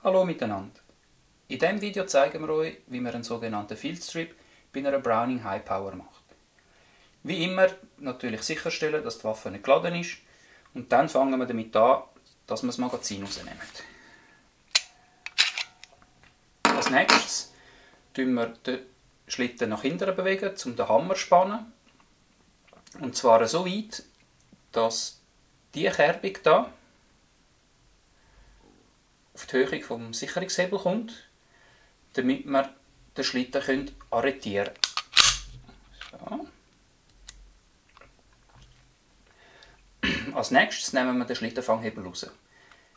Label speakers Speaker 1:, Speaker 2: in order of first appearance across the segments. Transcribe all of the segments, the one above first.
Speaker 1: Hallo miteinander. In diesem Video zeigen wir euch, wie man einen sogenannten Field Strip bei einer Browning High Power macht. Wie immer natürlich sicherstellen, dass die Waffe nicht geladen ist und dann fangen wir damit an, dass wir das Magazin rausnehmen. Als nächstes bewegen wir den Schlitten nach hinten bewegen, um den Hammer zu spannen. Und zwar so weit, dass diese Kerbung hier auf die Höhe vom Sicherungshebel kommt, damit wir den Schlitten arretieren können. So. Als nächstes nehmen wir den Schlittenfanghebel raus.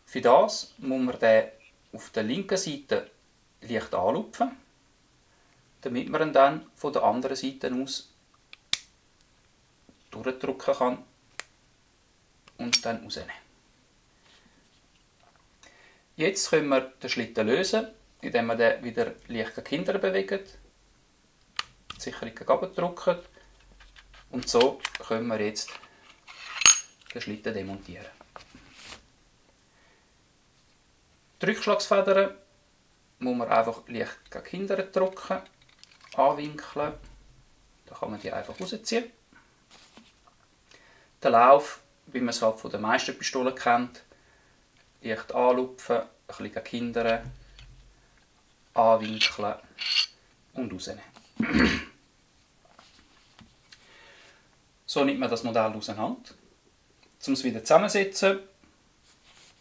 Speaker 1: Für das muss man den auf der linken Seite leicht anlupfen, damit man ihn dann von der anderen Seite aus durchdrücken kann und dann rausnehmen. Jetzt können wir den Schlitten lösen, indem wir den wieder leicht nach hinten bewegen, die Sicherung gegen drücken und so können wir jetzt den Schlitten demontieren. Die Rückschlagsfedern muss man einfach leicht gegen hinten drücken, anwinkeln, dann kann man die einfach rausziehen. Der Lauf, wie man es halt von den meisten Pistolen kennt, leicht anlupfen, ein bisschen gegen hinten, anwinkeln und rausnehmen. So nimmt man das Modell auseinander. Um es wieder zusammenzusetzen,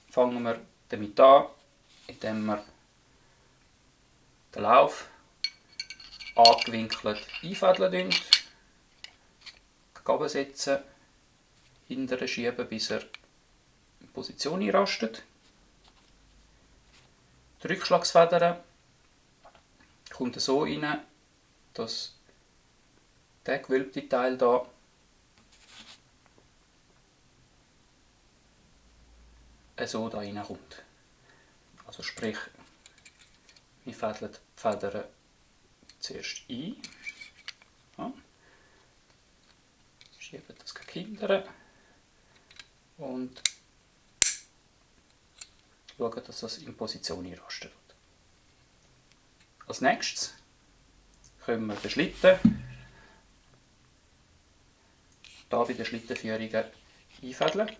Speaker 1: fangen wir damit an, indem wir den Lauf angewinkelt einfädeln, gegen setzen, hinterher schieben, bis er in Position einrastet. Die Rückschlagsfedern kommt so rein, dass der gewölbte Teil hier so da reinkommt. Also sprich, wir fädeln die Federn zuerst ein, ja. Schieben das gegen hinten und schauen, dass das in Position einrastet wird. Als nächstes können wir den Schlitten hier bei den Schlittenführungen einfädeln.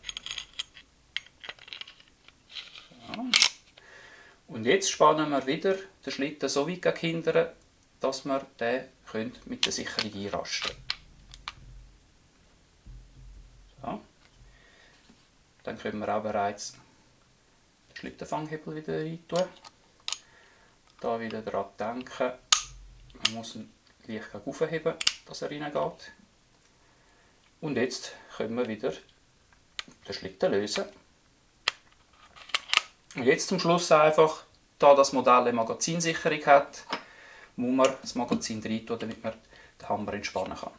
Speaker 1: So. Und jetzt spannen wir wieder den Schlitten so weit gegen hinten, dass wir den mit der Sicherung einrasten können. So. Dann können wir auch bereits den Schlittenfanghebel wieder rein tun. Da wieder daran denken, man muss ihn leicht gegen oben heben, dass er reingeht. Und jetzt können wir wieder den Schlitten lösen. Und jetzt zum Schluss einfach, da das Modell eine Magazinsicherung hat, muss man das Magazin rein tun, damit man den Hammer entspannen kann.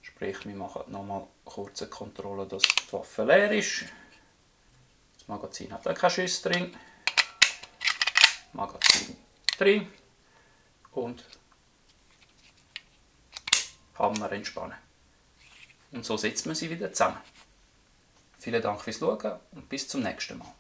Speaker 1: Sprich, wir machen nochmal kurz eine Kontrolle, dass die Waffe leer ist. Das Magazin hat auch keine Schüsse drin. Magazin drin und Hammer entspannen. Und so setzt man sie wieder zusammen. Vielen Dank fürs Schauen und bis zum nächsten Mal.